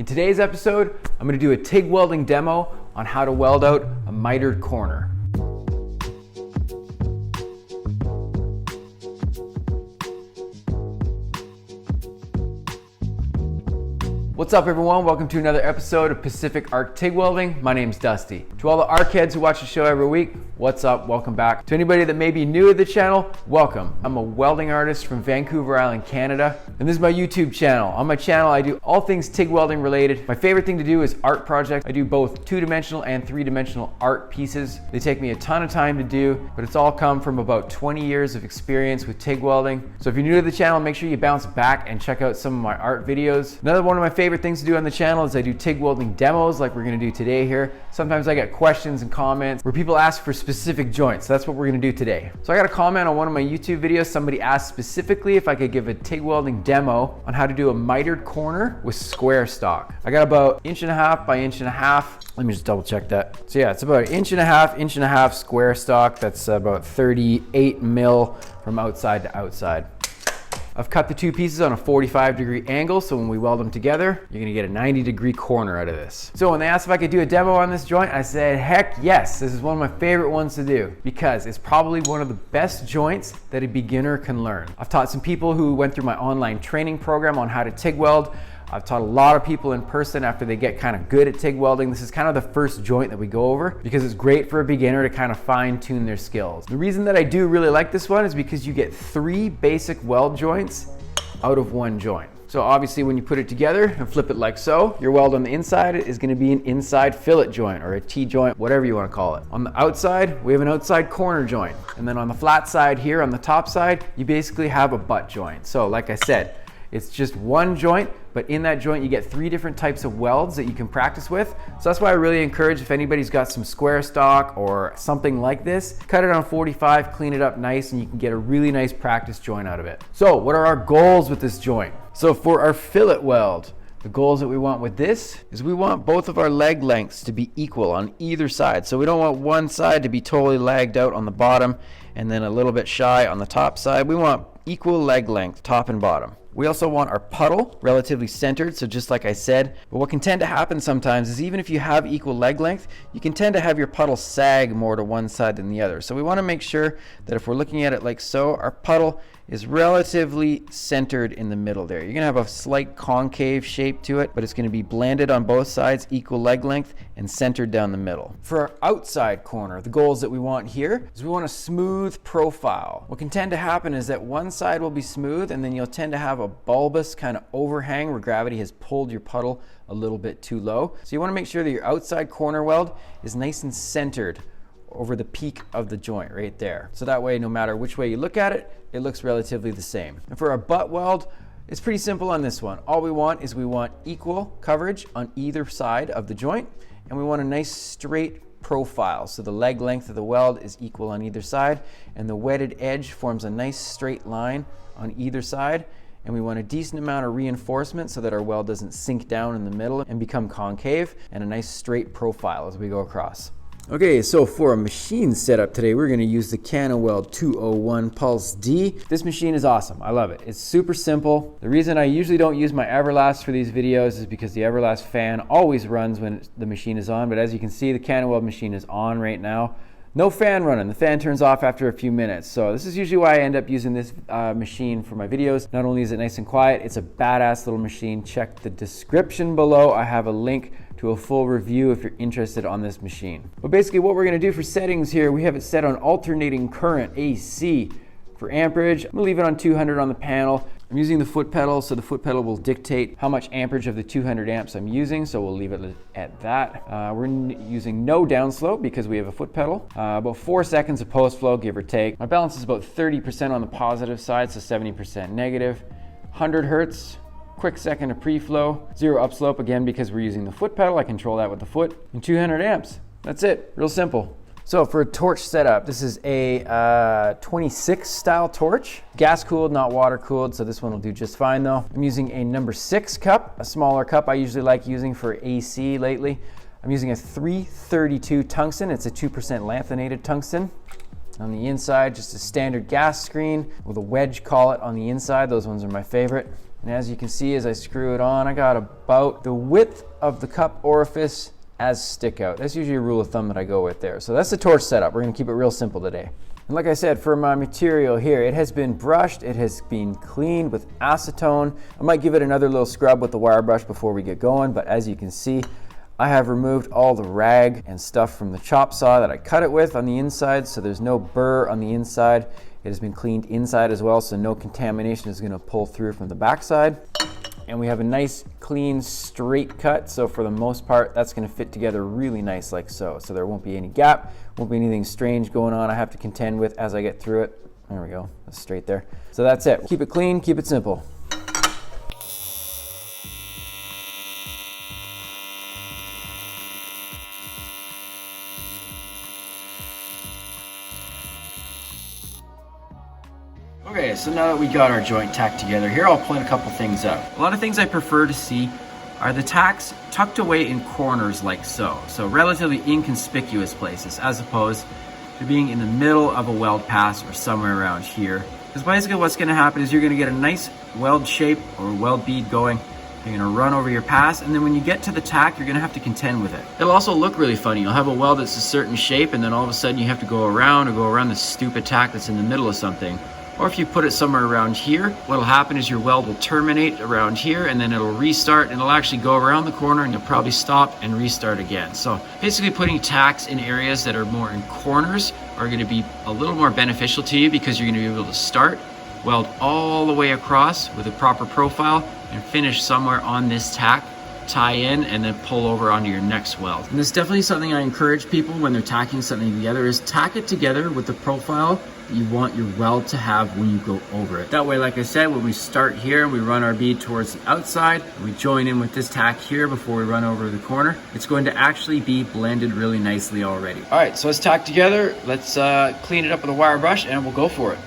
In today's episode, I'm going to do a TIG welding demo on how to weld out a mitered corner. What's up everyone? Welcome to another episode of Pacific Arc TIG Welding. My name's Dusty. To all the arc heads who watch the show every week, what's up? Welcome back. To anybody that may be new to the channel, welcome. I'm a welding artist from Vancouver Island, Canada, and this is my YouTube channel. On my channel, I do all things TIG welding related. My favorite thing to do is art projects. I do both two-dimensional and three-dimensional art pieces. They take me a ton of time to do, but it's all come from about 20 years of experience with TIG welding. So if you're new to the channel, make sure you bounce back and check out some of my art videos. Another one of my favorite things to do on the channel is I do TIG welding demos like we're gonna do today here. Sometimes I get questions and comments where people ask for specific joints. So that's what we're gonna do today. So I got a comment on one of my YouTube videos. Somebody asked specifically if I could give a TIG welding demo on how to do a mitered corner with square stock. I got about 1.5 by 1.5. Let me just double check that. So yeah, it's about 1.5 square stock. That's about 38 mil from outside to outside. I've cut the two pieces on a 45-degree angle, so when we weld them together, you're gonna get a 90-degree corner out of this. So when they asked if I could do a demo on this joint, I said, heck yes, this is one of my favorite ones to do because it's probably one of the best joints that a beginner can learn. I've taught some people who went through my online training program on how to TIG weld. I've taught a lot of people in person after they get kind of good at TIG welding. This is kind of the first joint that we go over because it's great for a beginner to kind of fine tune their skills. The reason that I do really like this one is because you get 3 basic weld joints out of one joint. So obviously when you put it together and flip it like so, your weld on the inside is going to be an inside fillet joint or a T-joint, whatever you want to call it. On the outside, we have an outside corner joint. And then on the flat side here, on the top side, you basically have a butt joint. So like I said, it's just one joint, but in that joint you get 3 different types of welds that you can practice with. So that's why I really encourage if anybody's got some square stock or something like this, cut it on 45, clean it up nice, and you can get a really nice practice joint out of it. So what are our goals with this joint? So for our fillet weld, the goals that we want with this is we want both of our leg lengths to be equal on either side. So we don't want one side to be totally lagged out on the bottom and then a little bit shy on the top side. We want equal leg length, top and bottom. We also want our puddle relatively centered, so just like I said. But what can tend to happen sometimes is even if you have equal leg length, you can tend to have your puddle sag more to one side than the other. So we want to make sure that if we're looking at it like so, our puddle is relatively centered in the middle there. You're going to have a slight concave shape to it, but it's going to be blended on both sides, equal leg length, and centered down the middle. For our outside corner, the goals that we want here is we want a smooth profile. What can tend to happen is that one side will be smooth, and then you'll tend to have a bulbous kind of overhang where gravity has pulled your puddle a little bit too low. So you want to make sure that your outside corner weld is nice and centered over the peak of the joint right there. So that way, no matter which way you look at it, it looks relatively the same. And for our butt weld, it's pretty simple on this one. All we want is we want equal coverage on either side of the joint, and we want a nice straight profile. So the leg length of the weld is equal on either side, and the wetted edge forms a nice straight line on either side. And we want a decent amount of reinforcement so that our weld doesn't sink down in the middle and become concave, and a nice straight profile as we go across. Okay, so for a machine setup today, we're going to use the CanaWeld 201 Pulse D. This machine is awesome. I love it. It's super simple. The reason I usually don't use my Everlast for these videos is because the Everlast fan always runs when the machine is on, but as you can see, the CanaWeld machine is on right now. No fan running. The fan turns off after a few minutes. So this is usually why I end up using this machine for my videos. Not only is it nice and quiet, it's a badass little machine. Check the description below. I have a link to a full review if you're interested on this machine. But basically what we're gonna do for settings here, we have it set on alternating current AC. For amperage, I'm gonna leave it on 200 on the panel. I'm using the foot pedal, so the foot pedal will dictate how much amperage of the 200 amps I'm using, so we'll leave it at that. We're using no downslope because we have a foot pedal. About 4 seconds of post flow, give or take. My balance is about 30% on the positive side, so 70% negative. 100 hertz, quick second of pre-flow. 0 upslope, again, because we're using the foot pedal. I control that with the foot. And 200 amps. That's it, real simple. So for a torch setup, this is a 26 style torch. Gas cooled, not water cooled, so this one will do just fine though. I'm using a number 6 cup, a smaller cup I usually like using for AC lately. I'm using a 332 tungsten. It's a 2% lanthanated tungsten. On the inside, just a standard gas screen with a wedge collet on the inside. Those ones are my favorite. And as you can see, as I screw it on, I got about the width of the cup orifice as stick out. That's usually a rule of thumb that I go with there. So that's the torch setup. We're gonna keep it real simple today. And like I said, for my material here, it has been brushed, it has been cleaned with acetone. I might give it another little scrub with the wire brush before we get going, but as you can see, I have removed all the rag and stuff from the chop saw that I cut it with on the inside, so there's no burr on the inside. It has been cleaned inside as well, so no contamination is gonna pull through from the backside. And we have a nice, clean, straight cut, so for the most part, that's gonna fit together really nice like so. So there won't be any gap, won't be anything strange going on I have to contend with as I get through it. There we go, that's straight there. So that's it. Keep it clean, keep it simple. Okay, so now that we got our joint tacked together here, I'll point a couple things out. A lot of things I prefer to see are the tacks tucked away in corners like so. So relatively inconspicuous places, as opposed to being in the middle of a weld pass or somewhere around here. Because basically what's gonna happen is you're gonna get a nice weld shape or weld bead going. You're gonna run over your pass, and then when you get to the tack, you're gonna have to contend with it. It'll also look really funny. You'll have a weld that's a certain shape, and then all of a sudden you have to go around this stupid tack that's in the middle of something. Or if you put it somewhere around here, what'll happen is your weld will terminate around here, and then it'll restart, and it'll actually go around the corner, and you'll probably stop and restart again. So basically putting tacks in areas that are more in corners are gonna be a little more beneficial to you, because you're gonna be able to start, weld all the way across with a proper profile, and finish somewhere on this tack, tie in, and then pull over onto your next weld. And this is definitely something I encourage people when they're tacking something together, is tack it together with the profile you want your weld to have when you go over it. That way, like I said, when we start here and we run our bead towards the outside, we join in with this tack here before we run over the corner, it's going to actually be blended really nicely already. All right, so it's tacked together. Let's clean it up with a wire brush and we'll go for it.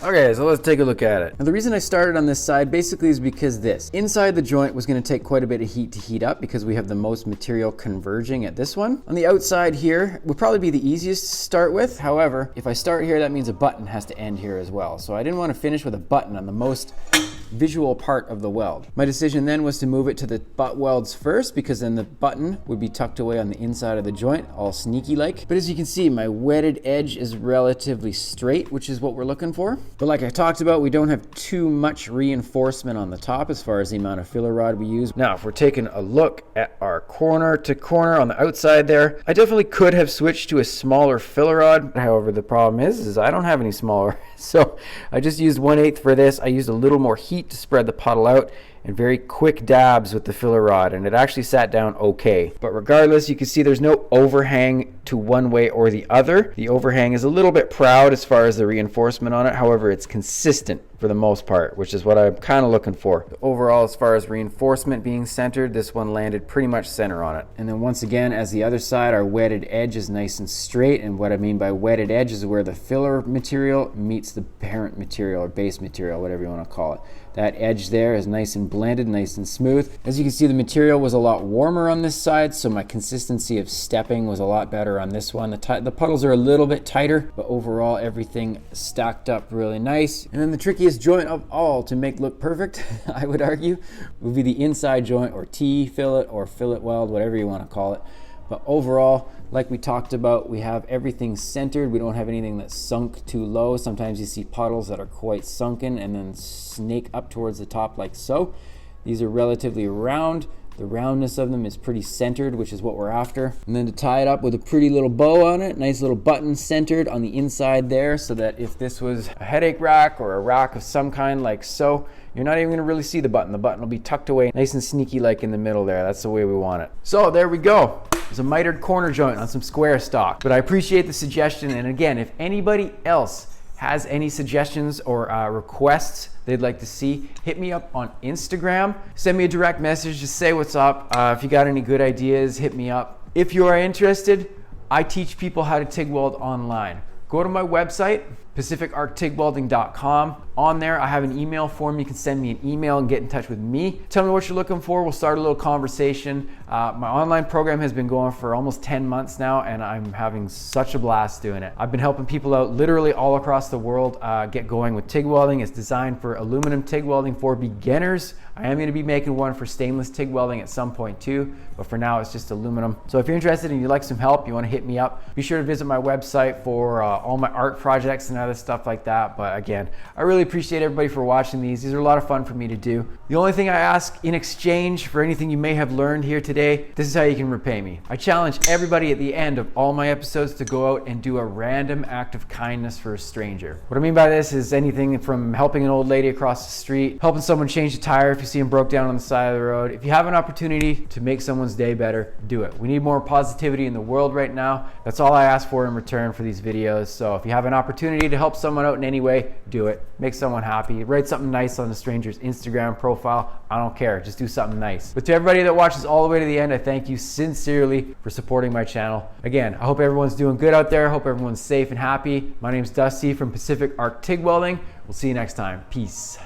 Okay, so let's take a look at it. Now the reason I started on this side basically is because this. Inside the joint was gonna take quite a bit of heat to heat up because we have the most material converging at this one. On the outside here would probably be the easiest to start with. However, if I start here, that means a button has to end here as well. So I didn't want to finish with a button on the most visual part of the weld. My decision then was to move it to the butt welds first, because then the button would be tucked away on the inside of the joint, all sneaky like. But as you can see, my wetted edge is relatively straight, which is what we're looking for. But like I talked about, we don't have too much reinforcement on the top as far as the amount of filler rod we use. Now, if we're taking a look at our corner to corner on the outside there, I definitely could have switched to a smaller filler rod. However, the problem is I don't have any smaller. So I just used 1/8 for this. I used a little more heat to spread the puddle out and very quick dabs with the filler rod, and it actually sat down okay. But regardless, you can see there's no overhang to one way or the other. The overhang is a little bit proud as far as the reinforcement on it. However, it's consistent for the most part, which is what I'm kind of looking for. Overall, as far as reinforcement being centered, this one landed pretty much center on it. And then once again, as the other side, our wetted edge is nice and straight. And what I mean by wetted edge is where the filler material meets the parent material or base material, whatever you want to call it. That edge there is nice and blended, nice and smooth. As you can see, the material was a lot warmer on this side, so my consistency of stepping was a lot better on this one. The puddles are a little bit tighter, but overall everything stacked up really nice. And then the trickiest joint of all to make look perfect, I would argue, would be the inside joint, or T-fillet or fillet weld, whatever you want to call it. But overall, like we talked about, we have everything centered. We don't have anything that's sunk too low. Sometimes you see puddles that are quite sunken and then snake up towards the top like so. These are relatively round. The roundness of them is pretty centered, which is what we're after. And then to tie it up with a pretty little bow on it, nice little button centered on the inside there, so that if this was a headache rack or a rack of some kind like so, you're not even gonna really see the button. The button will be tucked away nice and sneaky like in the middle there. That's the way we want it. So there we go. It's a mitered corner joint on some square stock. But I appreciate the suggestion. And again, if anybody else has any suggestions or requests they'd like to see, hit me up on Instagram. Send me a direct message. Just say what's up. If you got any good ideas, hit me up. If you are interested, I teach people how to TIG weld online. Go to my website, pacificarctigwelding.com. On there, I have an email form. You can send me an email and get in touch with me. Tell me what you're looking for. We'll start a little conversation. My online program has been going for almost 10 months now, and I'm having such a blast doing it. I've been helping people out literally all across the world get going with TIG welding. It's designed for aluminum TIG welding for beginners. I am going to be making one for stainless TIG welding at some point too, but for now it's just aluminum. So if you're interested and you'd like some help, you want to hit me up, be sure to visit my website for all my art projects and other stuff like that. But again, I really appreciate everybody for watching these. These are a lot of fun for me to do. The only thing I ask in exchange for anything you may have learned here today, this is how you can repay me. I challenge everybody at the end of all my episodes to go out and do a random act of kindness for a stranger. What I mean by this is anything from helping an old lady across the street, helping someone change a tire if you see them broke down on the side of the road. If you have an opportunity to make someone's day better, do it. We need more positivity in the world right now. That's all I ask for in return for these videos. So if you have an opportunity to help someone out in any way, do it. Make someone happy. Write something nice on a stranger's Instagram profile. I don't care. Just do something nice. But to everybody that watches all the way to the end, I thank you sincerely for supporting my channel. Again, I hope everyone's doing good out there. I hope everyone's safe and happy. My name's Dusty from Pacific Arc TIG Welding. We'll see you next time. Peace.